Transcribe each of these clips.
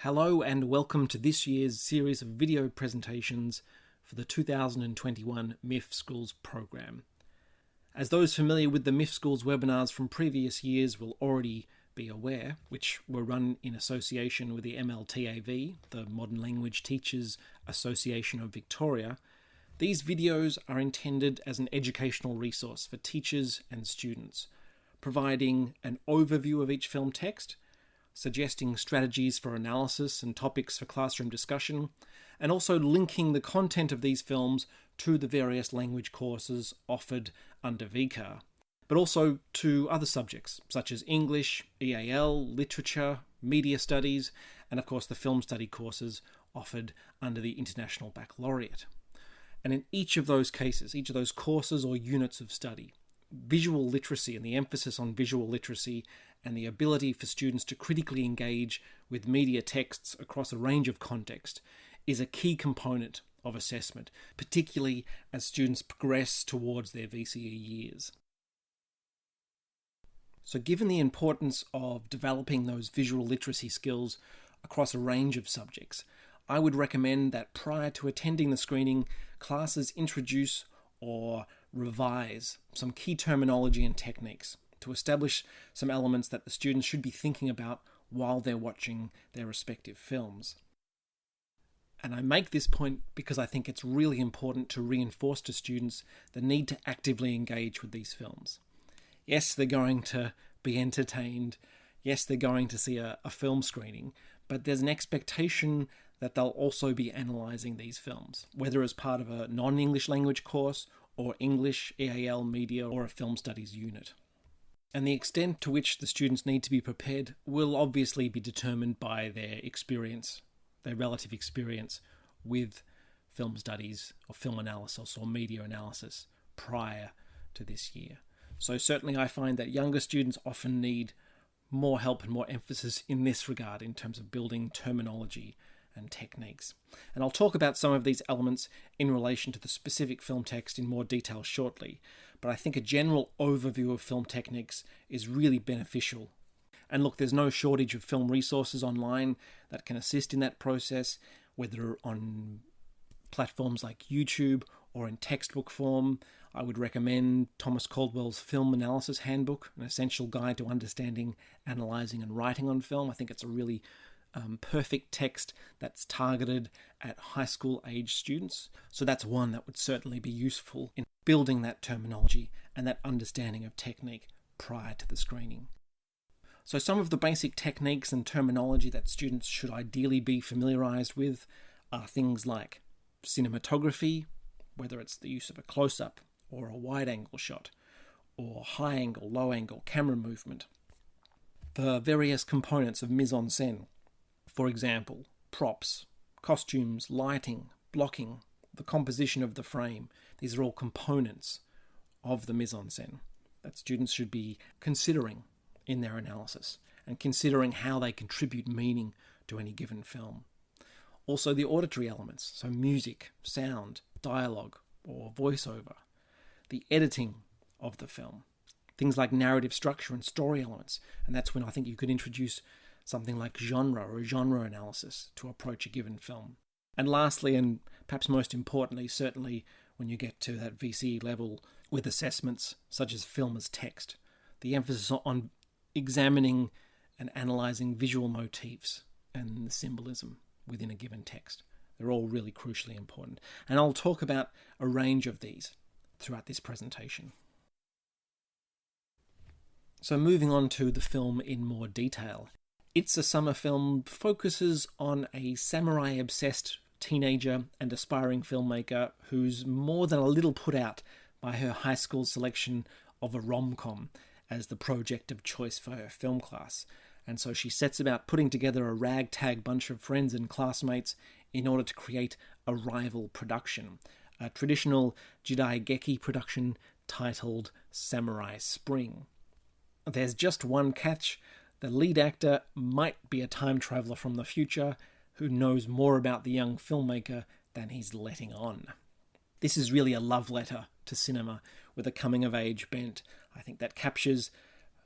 Hello and welcome to this year's series of video presentations for the 2021 MIFF Schools program. As those familiar with the MIFF Schools webinars from previous years will already be aware, which were run in association with the MLTAV, the Modern Language Teachers Association of Victoria, these videos are intended as an educational resource for teachers and students, providing an overview of each film text, suggesting strategies for analysis and topics for classroom discussion, and also linking the content of these films to the various language courses offered under VCAR, but also to other subjects such as English, EAL, literature, media studies, and of course the film study courses offered under the International Baccalaureate. And in each of those cases, each of those courses or units of study, visual literacy and the emphasis on visual literacy and the ability for students to critically engage with media texts across a range of context is a key component of assessment, particularly as students progress towards their VCE years. So given the importance of developing those visual literacy skills across a range of subjects, I would recommend that prior to attending the screening, classes introduce or revise some key terminology and techniques to establish some elements that the students should be thinking about while they're watching their respective films. And I make this point because I think it's really important to reinforce to students the need to actively engage with these films. Yes, they're going to be entertained. Yes, they're going to see a film screening, but there's an expectation that they'll also be analysing these films, whether as part of a non-English language course or English, EAL, media, or a film studies unit. And the extent to which the students need to be prepared will obviously be determined by their experience, their relative experience with film studies or film analysis or media analysis prior to this year. So certainly I find that younger students often need more help and more emphasis in this regard in terms of building terminology and techniques. And I'll talk about some of these elements in relation to the specific film text in more detail shortly, but I think a general overview of film techniques is really beneficial. And look, there's no shortage of film resources online that can assist in that process, whether on platforms like YouTube or in textbook form. I would recommend Thomas Caldwell's Film Analysis Handbook, an essential guide to understanding, analysing and writing on film. I think it's a really perfect text that's targeted at high school age students. So that's one that would certainly be useful in building that terminology and that understanding of technique prior to the screening. So some of the basic techniques and terminology that students should ideally be familiarised with are things like cinematography, whether it's the use of a close-up or a wide-angle shot, or high-angle, low-angle camera movement. The various components of mise-en-scène, for example, props, costumes, lighting, blocking, the composition of the frame. These are all components of the mise-en-scène that students should be considering in their analysis and considering how they contribute meaning to any given film. Also the auditory elements, so music, sound, dialogue, or voiceover. The editing of the film. Things like narrative structure and story elements, and that's when I think you could introduce something like genre or a genre analysis to approach a given film. And lastly, and perhaps most importantly, certainly when you get to that VCE level with assessments such as film as text, the emphasis on examining and analysing visual motifs and the symbolism within a given text. They're all really crucially important. And I'll talk about a range of these throughout this presentation. So moving on to the film in more detail. It's a Summer Film focuses on a samurai-obsessed teenager and aspiring filmmaker who's more than a little put out by her high school selection of a rom-com as the project of choice for her film class. And so she sets about putting together a ragtag bunch of friends and classmates in order to create a rival production, a traditional Jidaigeki production titled Samurai Spring. There's just one catch. The lead actor might be a time traveller from the future who knows more about the young filmmaker than he's letting on. This is really a love letter to cinema with a coming-of-age bent. I think that captures,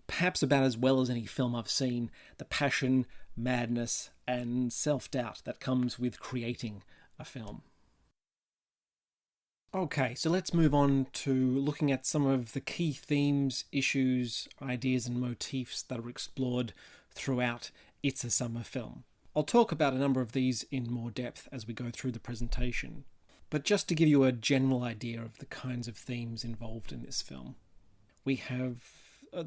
perhaps about as well as any film I've seen, the passion, madness, and self-doubt that comes with creating a film. Okay, so let's move on to looking at some of the key themes, issues, ideas and motifs that are explored throughout It's a Summer Film. I'll talk about a number of these in more depth as we go through the presentation, but just to give you a general idea of the kinds of themes involved in this film. We have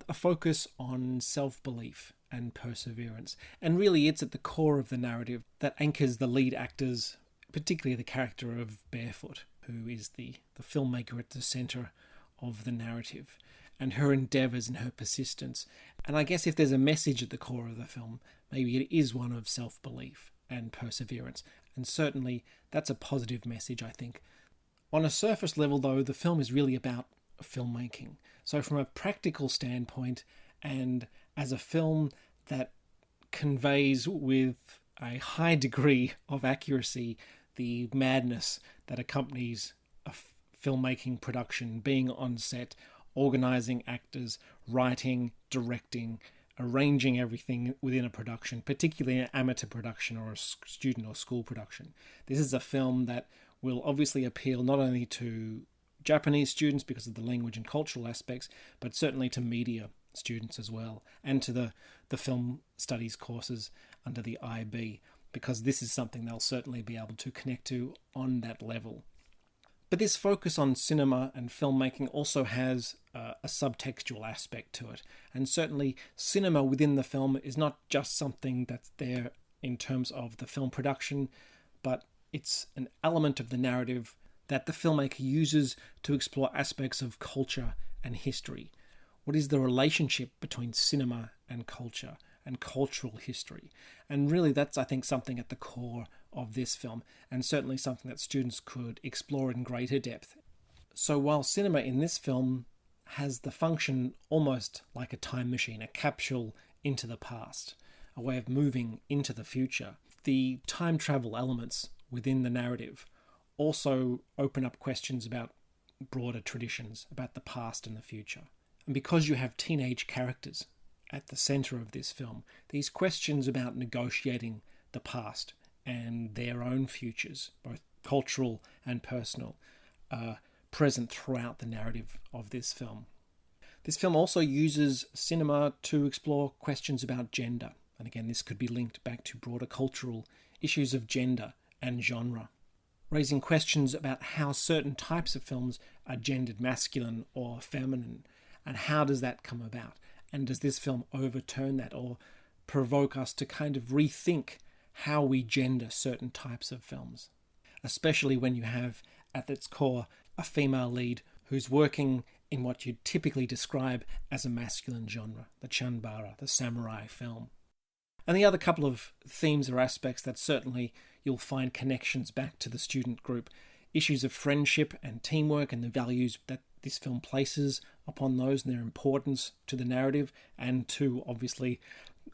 a focus on self-belief and perseverance, and really it's at the core of the narrative that anchors the lead actors, particularly the character of Barefoot, who is the filmmaker at the centre of the narrative, and her endeavours and her persistence. And I guess if there's a message at the core of the film, maybe it is one of self-belief and perseverance, and certainly that's a positive message, I think. On a surface level, though, the film is really about filmmaking. So from a practical standpoint, and as a film that conveys with a high degree of accuracy the madness that accompanies a filmmaking production, being on set, organising actors, writing, directing, arranging everything within a production, particularly an amateur production or a student or school production. This is a film that will obviously appeal not only to Japanese students because of the language and cultural aspects, but certainly to media students as well, and to the film studies courses under the IB, because this is something they'll certainly be able to connect to on that level. But this focus on cinema and filmmaking also has a subtextual aspect to it. And certainly cinema within the film is not just something that's there in terms of the film production, but it's an element of the narrative that the filmmaker uses to explore aspects of culture and history. What is the relationship between cinema and culture and cultural history? And really that's, I think, something at the core of this film, and certainly something that students could explore in greater depth. So while cinema in this film has the function almost like a time machine, a capsule into the past, a way of moving into the future, the time travel elements within the narrative also open up questions about broader traditions, about the past and the future. And because you have teenage characters at the centre of this film, these questions about negotiating the past and their own futures, both cultural and personal, are present throughout the narrative of this film. This film also uses cinema to explore questions about gender. And again, this could be linked back to broader cultural issues of gender and genre, raising questions about how certain types of films are gendered masculine or feminine, and how does that come about? And does this film overturn that or provoke us to kind of rethink how we gender certain types of films? Especially when you have, at its core, a female lead who's working in what you'd typically describe as a masculine genre, the chanbara, the samurai film. And the other couple of themes or aspects that certainly you'll find connections back to the student group, issues of friendship and teamwork and the values that this film places upon those and their importance to the narrative and to, obviously,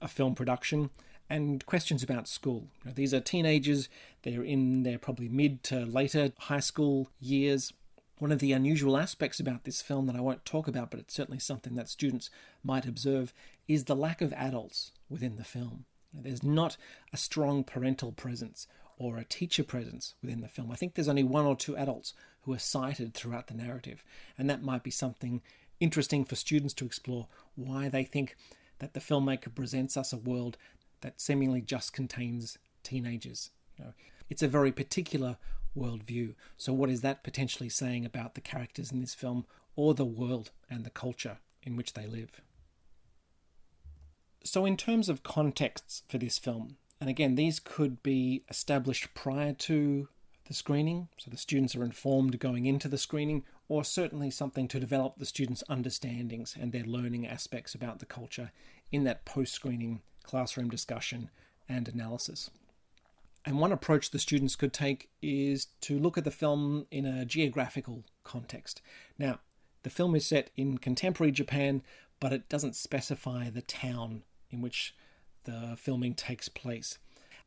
a film production, and questions about school. These are teenagers, they're in their probably mid to later high school years. One of the unusual aspects about this film that I won't talk about, but it's certainly something that students might observe, is the lack of adults within the film. There's not a strong parental presence or a teacher presence within the film. I think there's only one or two adults who are cited throughout the narrative, and that might be something interesting for students to explore, why they think that the filmmaker presents us a world that seemingly just contains teenagers. It's a very particular worldview. So what is that potentially saying about the characters in this film or the world and the culture in which they live? So in terms of contexts for this film, and again, these could be established prior to the screening, so the students are informed going into the screening, or certainly something to develop the students' understandings and their learning aspects about the culture in that post-screening classroom discussion and analysis. And one approach the students could take is to look at the film in a geographical context. Now, the film is set in contemporary Japan, but it doesn't specify the town in which the filming takes place.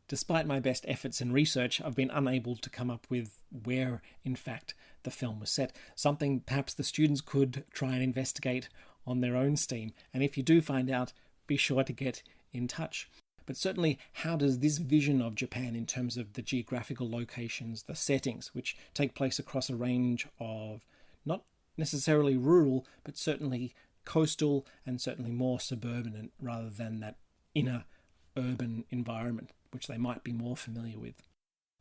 Despite my best efforts and research, I've been unable to come up with where, in fact, the film was set. Something perhaps the students could try and investigate on their own steam. And if you do find out, be sure to get in touch. but certainly how does this vision of Japan in terms of the geographical locations, the settings, which take place across a range of not necessarily rural, but certainly coastal and certainly more suburban rather than that inner urban environment, which they might be more familiar with.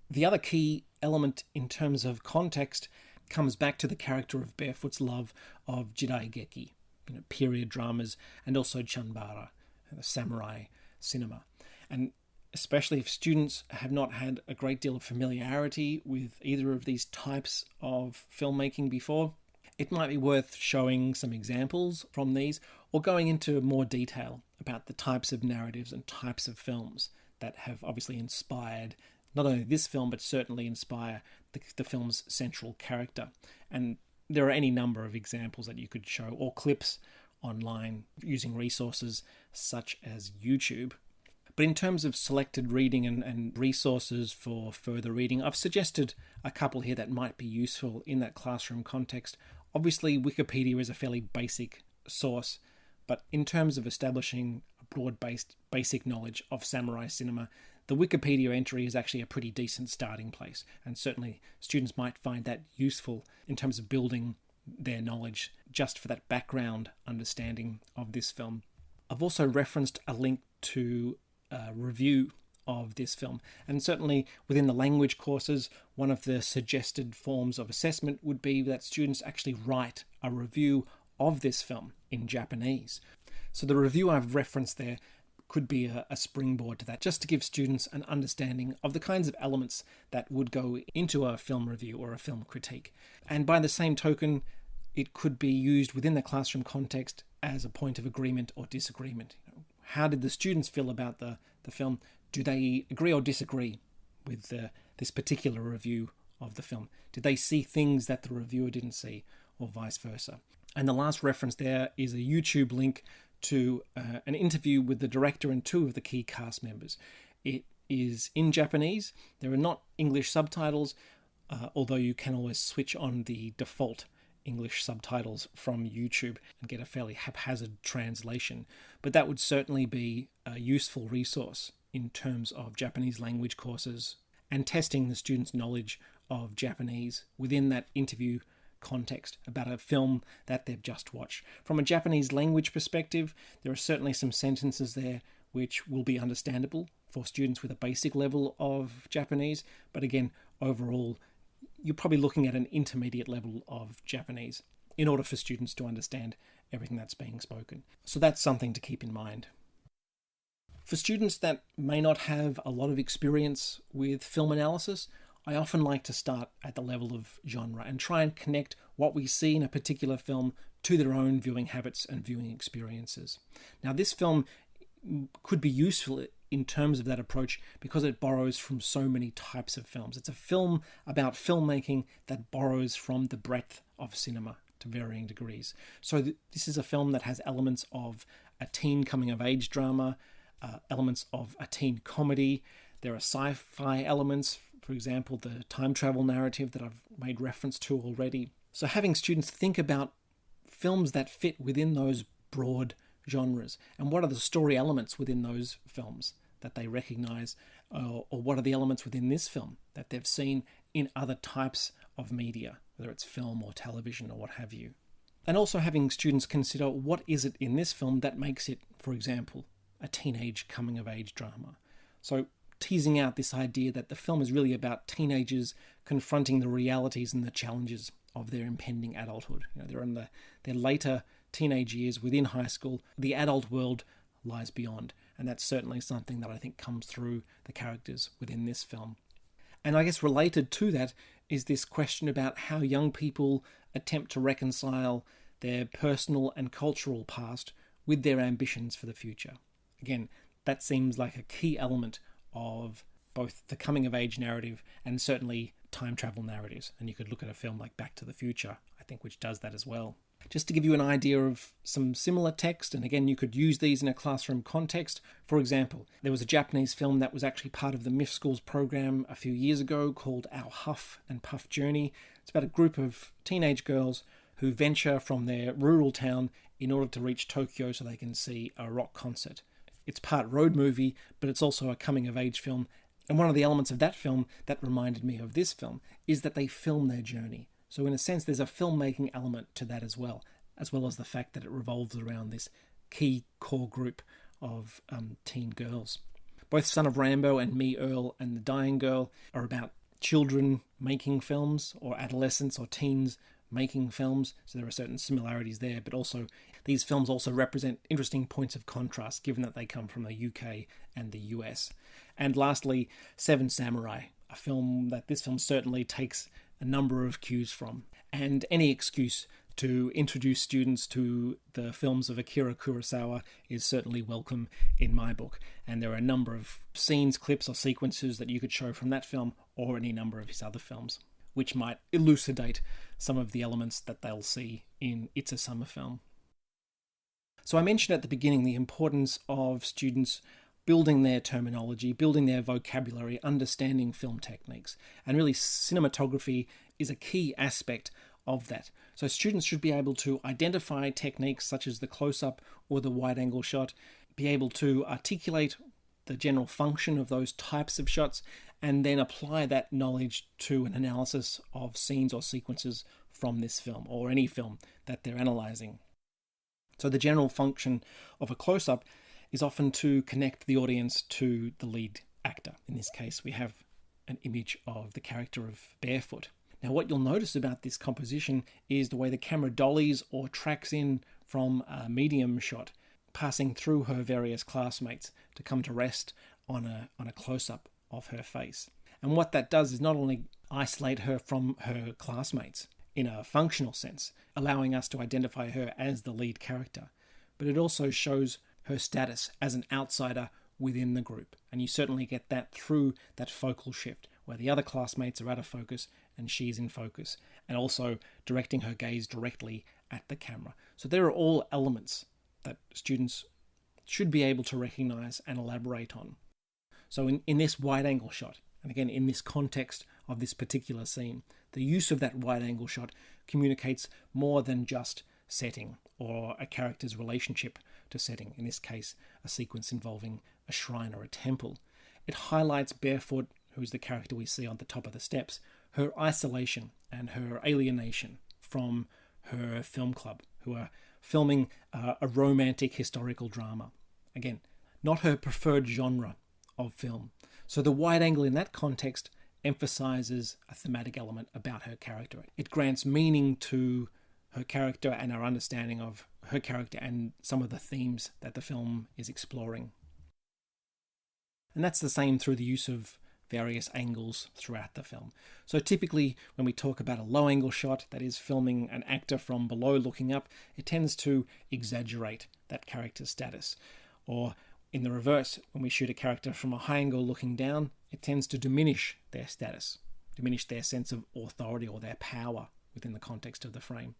The other key element in terms of context comes back to the character of Barefoot's love of Jidaigeki, period dramas, and also Chanbara, the samurai cinema. And especially if students have not had a great deal of familiarity with either of these types of filmmaking before, it might be worth showing some examples from these or going into more detail about the types of narratives and types of films that have obviously inspired not only this film, but certainly inspire the film's central character. And there are any number of examples that you could show or clips online using resources such as YouTube. But in terms of selected reading and resources for further reading, I've suggested a couple here that might be useful in that classroom context. Obviously, Wikipedia is a fairly basic source, but in terms of establishing a broad-based basic knowledge of samurai cinema, the Wikipedia entry is actually a pretty decent starting place, and certainly students might find that useful in terms of building their knowledge just for that background understanding of this film. I've also referenced a link to a review of this film, and certainly within the language courses, one of the suggested forms of assessment would be that students actually write a review of this film in Japanese. So the review I've referenced there could be a springboard to that, just to give students an understanding of the kinds of elements that would go into a film review or a film critique. And by the same token, it could be used within the classroom context as a point of agreement or disagreement. How did the students feel about the film? Do they agree or disagree with this particular review of the film? Did they see things that the reviewer didn't see, or vice versa? And the last reference there is a YouTube link to an interview with the director and two of the key cast members. It is in Japanese. There are not English subtitles, although you can always switch on the default English subtitles from YouTube and get a fairly haphazard translation. But that would certainly be a useful resource in terms of Japanese language courses and testing the students' knowledge of Japanese within that interview context about a film that they've just watched. From a Japanese language perspective, there are certainly some sentences there which will be understandable for students with a basic level of Japanese, but again, overall, you're probably looking at an intermediate level of Japanese in order for students to understand everything that's being spoken. So that's something to keep in mind. For students that may not have a lot of experience with film analysis, I often like to start at the level of genre and try and connect what we see in a particular film to their own viewing habits and viewing experiences. Now, this film could be useful in terms of that approach because it borrows from so many types of films. It's a film about filmmaking that borrows from the breadth of cinema to varying degrees. So this is a film that has elements of a teen coming-of-age drama, elements of a teen comedy. There are sci-fi elements, for example, the time travel narrative that I've made reference to already. So having students think about films that fit within those broad genres and what are the story elements within those films that they recognize, or what are the elements within this film that they've seen in other types of media, whether it's film or television or what have you. And also having students consider what is it in this film that makes it, for example, a teenage coming-of-age drama. So teasing out this idea that the film is really about teenagers confronting the realities and the challenges of their impending adulthood. They're in their later teenage years within high school. The adult world lies beyond, and that's certainly something that I think comes through the characters within this film. And I guess related to that is this question about how young people attempt to reconcile their personal and cultural past with their ambitions for the future. Again, that seems like a key element of both the coming-of-age narrative and certainly time travel narratives. And you could look at a film like Back to the Future, I think, which does that as well. Just to give you an idea of some similar text, and again, you could use these in a classroom context. For example, there was a Japanese film that was actually part of the MIFF Schools program a few years ago called Our Huff and Puff Journey. It's about a group of teenage girls who venture from their rural town in order to reach Tokyo so they can see a rock concert. It's part road movie, but it's also a coming-of-age film. And one of the elements of that film that reminded me of this film is that they film their journey. So in a sense, there's a filmmaking element to that as well as the fact that it revolves around this key core group of teen girls. Both Son of Rambo and Me, Earl and the Dying Girl are about children making films, or adolescents or teens making films, so there are certain similarities there, but also these films also represent interesting points of contrast given that they come from the UK and the US. And lastly, Seven Samurai, a film that this film certainly takes a number of cues from, and any excuse to introduce students to the films of Akira Kurosawa is certainly welcome in my book. And there are a number of scenes, clips or sequences that you could show from that film or any number of his other films, which might elucidate some of the elements that they'll see in It's a Summer Film. So I mentioned at the beginning the importance of students building their terminology, building their vocabulary, understanding film techniques. And really cinematography is a key aspect of that. So students should be able to identify techniques such as the close-up or the wide-angle shot, be able to articulate the general function of those types of shots, and then apply that knowledge to an analysis of scenes or sequences from this film or any film that they're analysing. So the general function of a close-up is often to connect the audience to the lead actor. In this case, we have an image of the character of Barefoot. Now, what you'll notice about this composition is the way the camera dollies or tracks in from a medium shot, passing through her various classmates to come to rest on a close-up of her face. And what that does is not only isolate her from her classmates in a functional sense, allowing us to identify her as the lead character, but it also shows her status as an outsider within the group. And you certainly get that through that focal shift, where the other classmates are out of focus and she's in focus, and also directing her gaze directly at the camera. So there are all elements that students should be able to recognize and elaborate on. So in this wide-angle shot, and again in this context of this particular scene, the use of that wide-angle shot communicates more than just setting or a character's relationship to setting, in this case a sequence involving a shrine or a temple. It highlights Barefoot, who's the character we see on the top of the steps, her isolation and her alienation from her film club, who are filming a romantic historical drama. Again, not her preferred genre of film. So the wide angle in that context emphasizes a thematic element about her character. It grants meaning to her character and our understanding of her character and some of the themes that the film is exploring. And that's the same through the use of various angles throughout the film. So typically when we talk about a low angle shot, that is filming an actor from below looking up, it tends to exaggerate that character's status. Or in the reverse, when we shoot a character from a high angle looking down, it tends to diminish their status, diminish their sense of authority or their power within the context of the frame.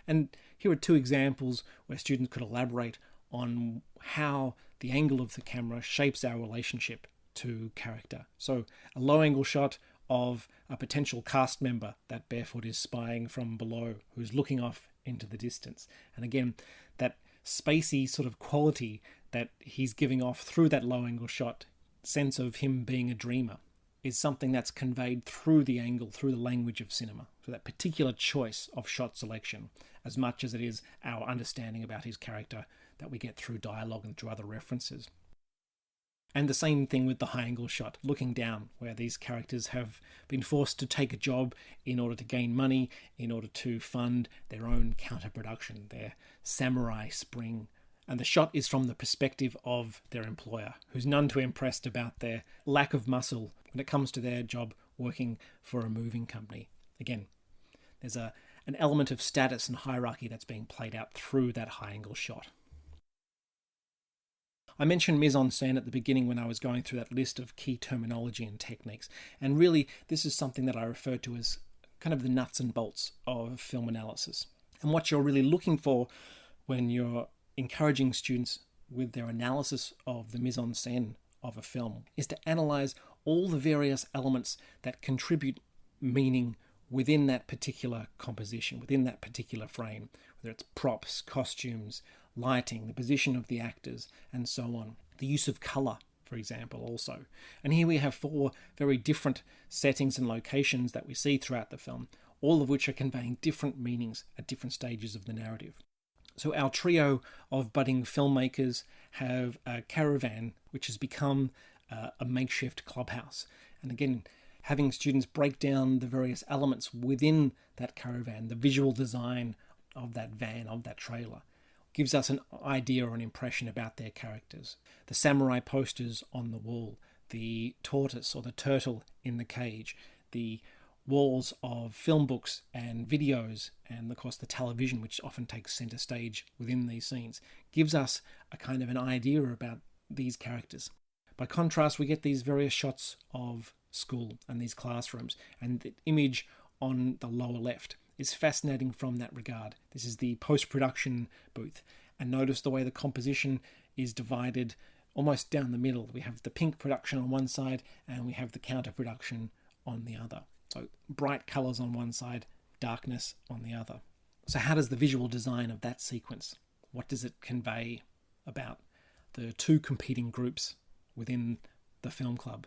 And here are two examples where students could elaborate on how the angle of the camera shapes our relationship to character. So a low angle shot of a potential cast member that Barefoot is spying from below, who's looking off into the distance. And again, that spacey sort of quality that he's giving off through that low angle shot, sense of him being a dreamer, is something that's conveyed through the angle, through the language of cinema. So that particular choice of shot selection, as much as it is our understanding about his character that we get through dialogue and through other references. And the same thing with the high angle shot, looking down, where these characters have been forced to take a job in order to gain money, in order to fund their own counter-production, their samurai spring. And the shot is from the perspective of their employer, who's none too impressed about their lack of muscle when it comes to their job working for a moving company. Again, there's an element of status and hierarchy that's being played out through that high angle shot. I mentioned mise-en-scène at the beginning when I was going through that list of key terminology and techniques, and really this is something that I refer to as kind of the nuts and bolts of film analysis. And what you're really looking for when you're encouraging students with their analysis of the mise-en-scène of a film is to analyze all the various elements that contribute meaning within that particular composition, within that particular frame, whether it's props, costumes, lighting, the position of the actors, and so on. The use of colour, for example, also. And here we have 4 very different settings and locations that we see throughout the film, all of which are conveying different meanings at different stages of the narrative. So our trio of budding filmmakers have a caravan, which has become a makeshift clubhouse. And again, having students break down the various elements within that caravan, the visual design of that van, of that trailer, gives us an idea or an impression about their characters. The samurai posters on the wall, the tortoise or the turtle in the cage, the walls of film books and videos, and of course the television, which often takes centre stage within these scenes, gives us a kind of an idea about these characters. By contrast, we get these various shots of school and these classrooms, and the image on the lower left is fascinating from that regard. This is the post-production booth, and notice the way the composition is divided almost down the middle. We have the pink production on one side and we have the counter production on the other. So bright colours on one side, darkness on the other. So how does the visual design of that sequence, what does it convey about the 2 competing groups within the film club?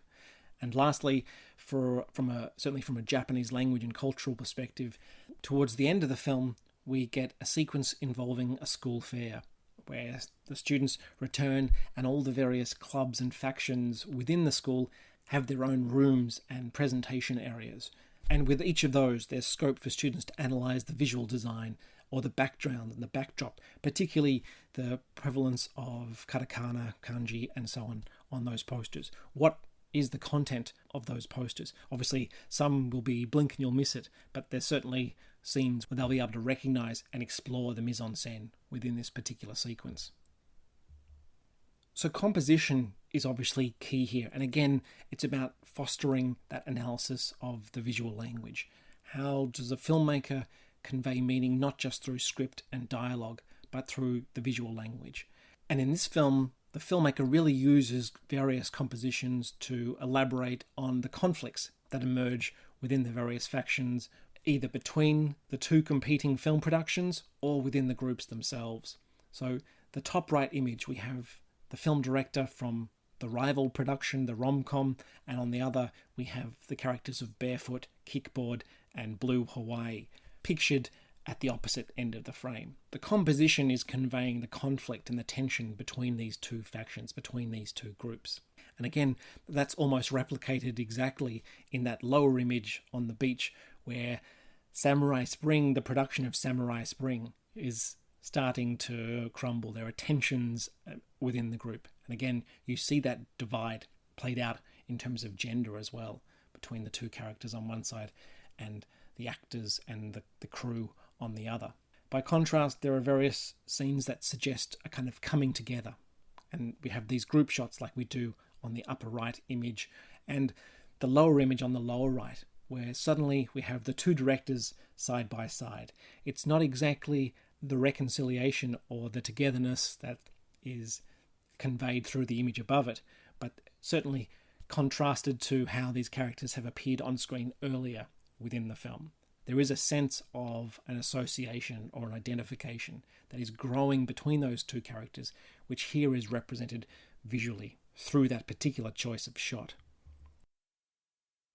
And lastly, certainly from a Japanese language and cultural perspective, towards the end of the film, we get a sequence involving a school fair, where the students return and all the various clubs and factions within the school have their own rooms and presentation areas. And with each of those, there's scope for students to analyse the visual design or the background and the backdrop, particularly the prevalence of katakana, kanji, and so on those posters. What is the content of those posters? Obviously, some will be blink and you'll miss it, but there's certainly scenes where they'll be able to recognise and explore the mise-en-scène within this particular sequence. So composition is obviously key here. And again, it's about fostering that analysis of the visual language. How does a filmmaker convey meaning not just through script and dialogue, but through the visual language? And in this film, the filmmaker really uses various compositions to elaborate on the conflicts that emerge within the various factions, either between the 2 competing film productions or within the groups themselves. So the top right image, we have the film director from the rival production, the rom-com, and on the other we have the characters of Barefoot, Kickboard, and Blue Hawaii, pictured at the opposite end of the frame. The composition is conveying the conflict and the tension between these 2 factions, between these 2 groups. And again, that's almost replicated exactly in that lower image on the beach, where Samurai Spring, the production of Samurai Spring, is starting to crumble. There are tensions within the group. And again, you see that divide played out in terms of gender as well, between the 2 characters on one side and the actors and the crew on the other. By contrast, there are various scenes that suggest a kind of coming together. And we have these group shots like we do on the upper right image and the lower image on the lower right, where suddenly we have the 2 directors side by side. It's not exactly the reconciliation or the togetherness that is conveyed through the image above it, but certainly contrasted to how these characters have appeared on screen earlier within the film. There is a sense of an association or an identification that is growing between those 2 characters, which here is represented visually through that particular choice of shot.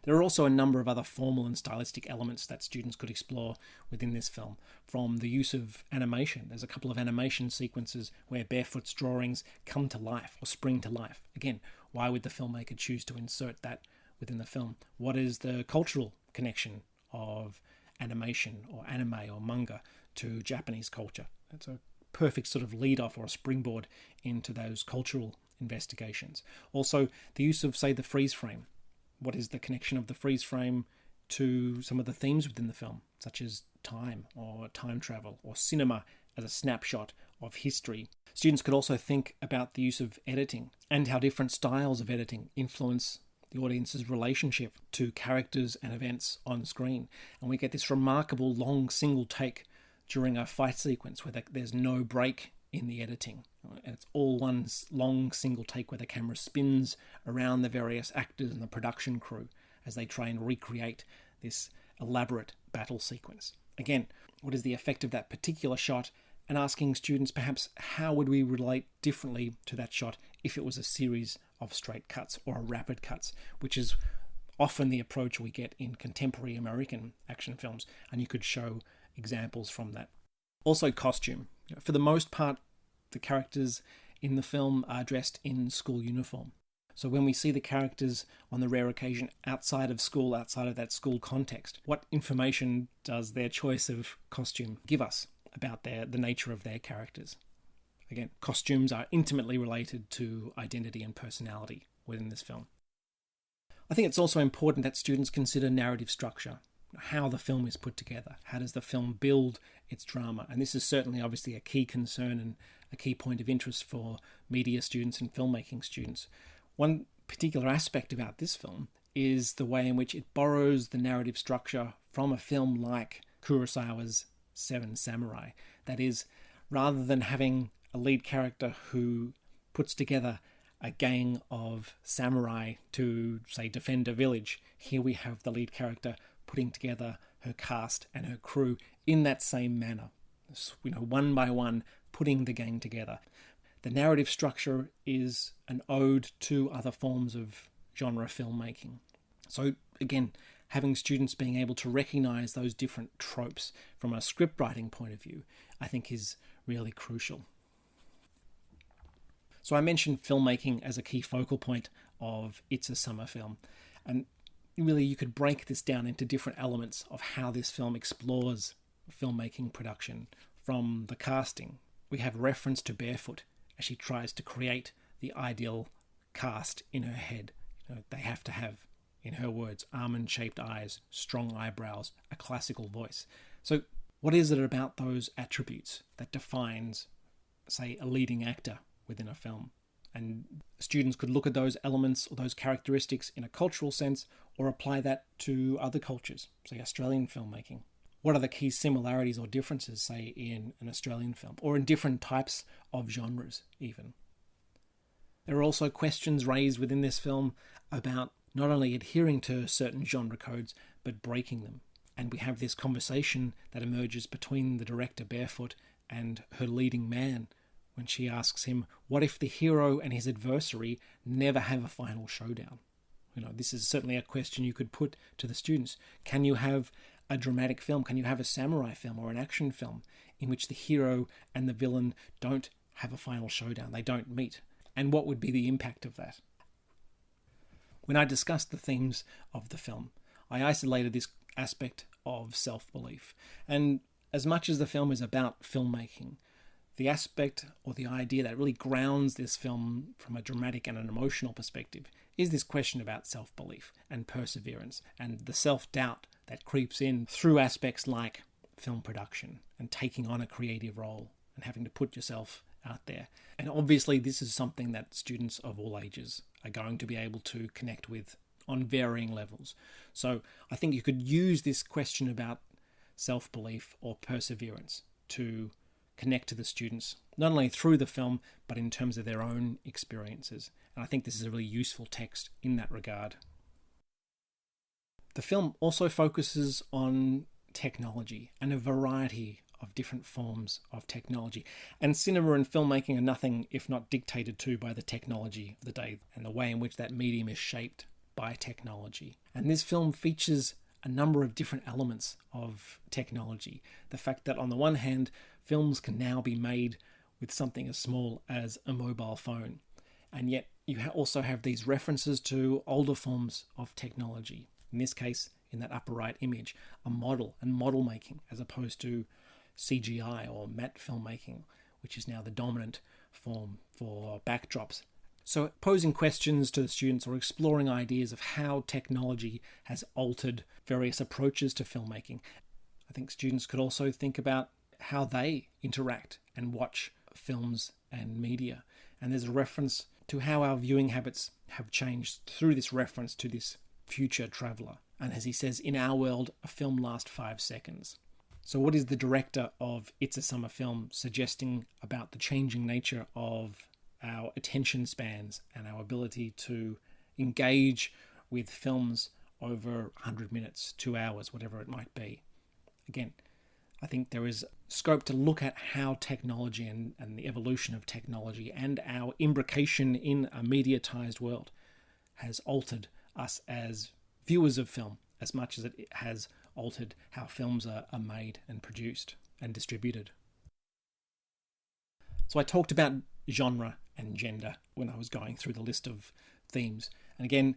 There are also a number of other formal and stylistic elements that students could explore within this film, from the use of animation. There's a couple of animation sequences where Barefoot's drawings come to life or spring to life. Again, why would the filmmaker choose to insert that within the film? What is the cultural connection of animation or anime or manga to Japanese culture? It's a perfect sort of lead-off or a springboard into those cultural investigations. Also, the use of, say, the freeze frame. What is the connection of the freeze frame to some of the themes within the film, such as time or time travel or cinema as a snapshot of history? Students could also think about the use of editing and how different styles of editing influence the audience's relationship to characters and events on screen. And we get this remarkable long single take during a fight sequence where there's no break in the editing. And it's all one long single take where the camera spins around the various actors and the production crew as they try and recreate this elaborate battle sequence. Again, what is the effect of that particular shot and asking students perhaps how would we relate differently to that shot if it was a series of straight cuts or rapid cuts, which is often the approach we get in contemporary American action films, and you could show examples from that. Also costume. For the most part, the characters in the film are dressed in school uniform. So when we see the characters on the rare occasion outside of school, outside of that school context, what information does their choice of costume give us about the nature of their characters? Again, costumes are intimately related to identity and personality within this film. I think it's also important that students consider narrative structure, how the film is put together. How does the film build its drama? And this is certainly obviously a key concern and a key point of interest for media students and filmmaking students. One particular aspect about this film is the way in which it borrows the narrative structure from a film like Kurosawa's Seven Samurai. That is, rather than having a lead character who puts together a gang of samurai to, say, defend a village, here we have the lead character putting together her cast and her crew in that same manner. One by one, putting the gang together. The narrative structure is an ode to other forms of genre filmmaking. So again, having students being able to recognise those different tropes from a script writing point of view, I think is really crucial. So I mentioned filmmaking as a key focal point of It's a Summer Film. And really you could break this down into different elements of how this film explores filmmaking production. From the casting, we have reference to Barefoot as she tries to create the ideal cast in her head. They have to have, in her words, almond-shaped eyes, strong eyebrows, a classical voice. So what is it about those attributes that defines, say, a leading actor within a film? And students could look at those elements or those characteristics in a cultural sense or apply that to other cultures, say Australian filmmaking. What are the key similarities or differences, say, in an Australian film or in different types of genres even? There are also questions raised within this film about not only adhering to certain genre codes, but breaking them. And we have this conversation that emerges between the director Barefoot and her leading man when she asks him, what if the hero and his adversary never have a final showdown? This is certainly a question you could put to the students. Can you have a dramatic film? Can you have a samurai film or an action film in which the hero and the villain don't have a final showdown? They don't meet. And what would be the impact of that? When I discussed the themes of the film, I isolated this aspect of self-belief. And as much as the film is about filmmaking, the aspect or the idea that really grounds this film from a dramatic and an emotional perspective is this question about self-belief and perseverance and the self-doubt that creeps in through aspects like film production and taking on a creative role and having to put yourself out there. And obviously this is something that students of all ages are going to be able to connect with on varying levels. So I think you could use this question about self-belief or perseverance to connect to the students, not only through the film, but in terms of their own experiences. And I think this is a really useful text in that regard. The film also focuses on technology and a variety of different forms of technology. And cinema and filmmaking are nothing if not dictated to by the technology of the day and the way in which that medium is shaped by technology. And this film features a number of different elements of technology. The fact that on the one hand, films can now be made with something as small as a mobile phone. And yet you also have these references to older forms of technology. In this case, in that upper right image, a model and model making as opposed to CGI or matte filmmaking, which is now the dominant form for backdrops. So posing questions to the students or exploring ideas of how technology has altered various approaches to filmmaking. I think students could also think about how they interact and watch films and media. And there's a reference to how our viewing habits have changed through this reference to this future traveller. And as he says, in our world, a film lasts 5 seconds. So what is the director of It's a Summer Film suggesting about the changing nature of our attention spans and our ability to engage with films over 100 minutes, 2 hours, whatever it might be? Again, I think there is scope to look at how technology and the evolution of technology and our imbrication in a mediatized world has altered us as viewers of film as much as it has altered how films are made and produced and distributed. So I talked about genre and gender when I was going through the list of themes. And again,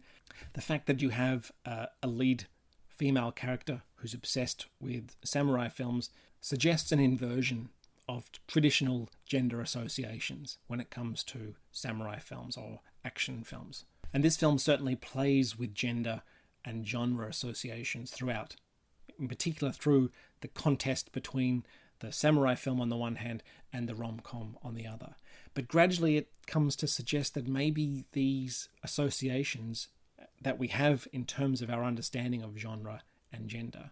the fact that you have a lead female character who's obsessed with samurai films suggests an inversion of traditional gender associations when it comes to samurai films or action films. And this film certainly plays with gender and genre associations throughout, in particular through the contest between the samurai film on the one hand and the rom-com on the other. But gradually it comes to suggest that maybe these associations that we have in terms of our understanding of genre and gender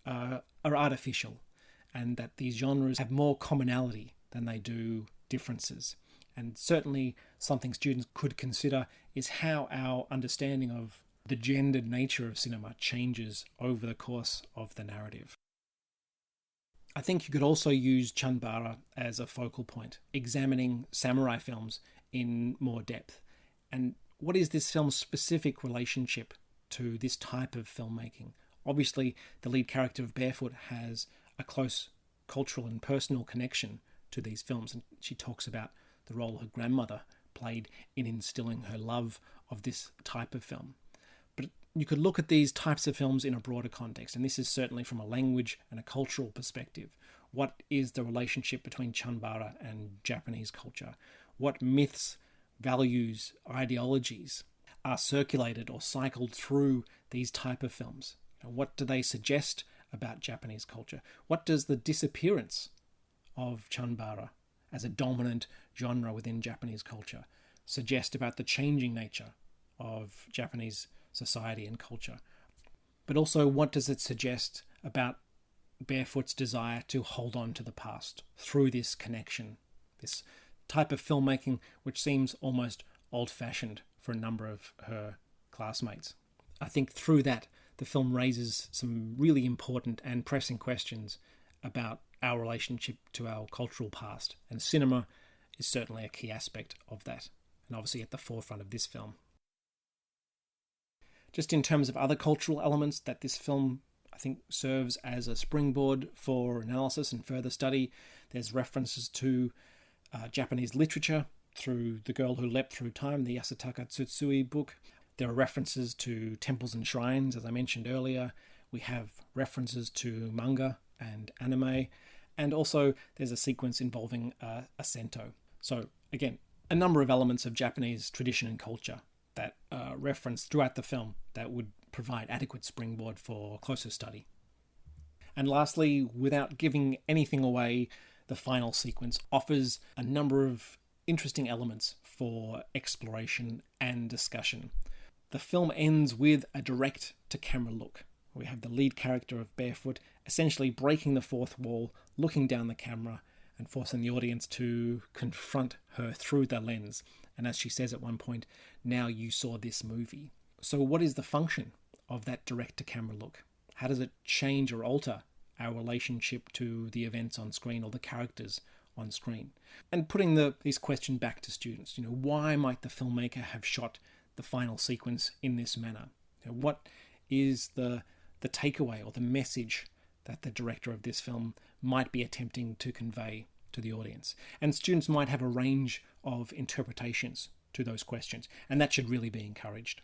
are artificial, and that these genres have more commonality than they do differences. And certainly something students could consider is how our understanding of the gendered nature of cinema changes over the course of the narrative. I think you could also use Chanbara as a focal point, examining samurai films in more depth. And what is this film's specific relationship to this type of filmmaking? Obviously, the lead character of Barefoot has a close cultural and personal connection to these films, and she talks about the role her grandmother played in instilling her love of this type of film. But you could look at these types of films in a broader context, and this is certainly from a language and a cultural perspective. What is the relationship between Chanbara and Japanese culture? What myths, values, ideologies are circulated or cycled through these type of films? What do they suggest about Japanese culture? What does the disappearance of Chanbara as a dominant genre within Japanese culture suggest about the changing nature of Japanese society and culture? But also, what does it suggest about Barefoot's desire to hold on to the past through this connection, this type of filmmaking which seems almost old-fashioned for a number of her classmates? I think through that, the film raises some really important and pressing questions about our relationship to our cultural past, and cinema is certainly a key aspect of that, and obviously at the forefront of this film. Just in terms of other cultural elements that this film, I think, serves as a springboard for analysis and further study, there's references to Japanese literature through The Girl Who Leapt Through Time, the Yasutaka Tsutsui book. There are references to temples and shrines, as I mentioned earlier. We have references to manga and anime, and also there's a sequence involving a sento. So again, a number of elements of Japanese tradition and culture that are referenced throughout the film that would provide adequate springboard for closer study. And lastly, without giving anything away, the final sequence offers a number of interesting elements for exploration and discussion. The film ends with a direct-to-camera look. We have the lead character of Barefoot essentially breaking the fourth wall, looking down the camera, and forcing the audience to confront her through the lens. And as she says at one point, "Now you saw this movie." So what is the function of that direct-to-camera look? How does it change or alter our relationship to the events on screen or the characters on screen? And putting these questions back to students, why might the filmmaker have shot the final sequence in this manner? What is the takeaway or the message that the director of this film might be attempting to convey to the audience? And students might have a range of interpretations to those questions, and that should really be encouraged.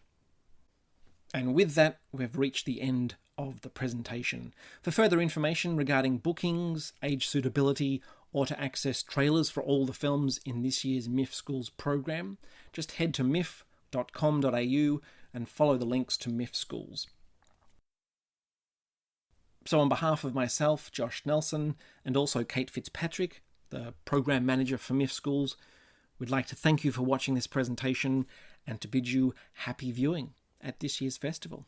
And with that, we've reached the end of the presentation. For further information regarding bookings, age suitability, or to access trailers for all the films in this year's MIFF Schools program, just head to miff.com.au and follow the links to MIFF Schools. So on behalf of myself, Josh Nelson, and also Kate Fitzpatrick, the program manager for MIFF Schools, we'd like to thank you for watching this presentation and to bid you happy viewing at this year's festival.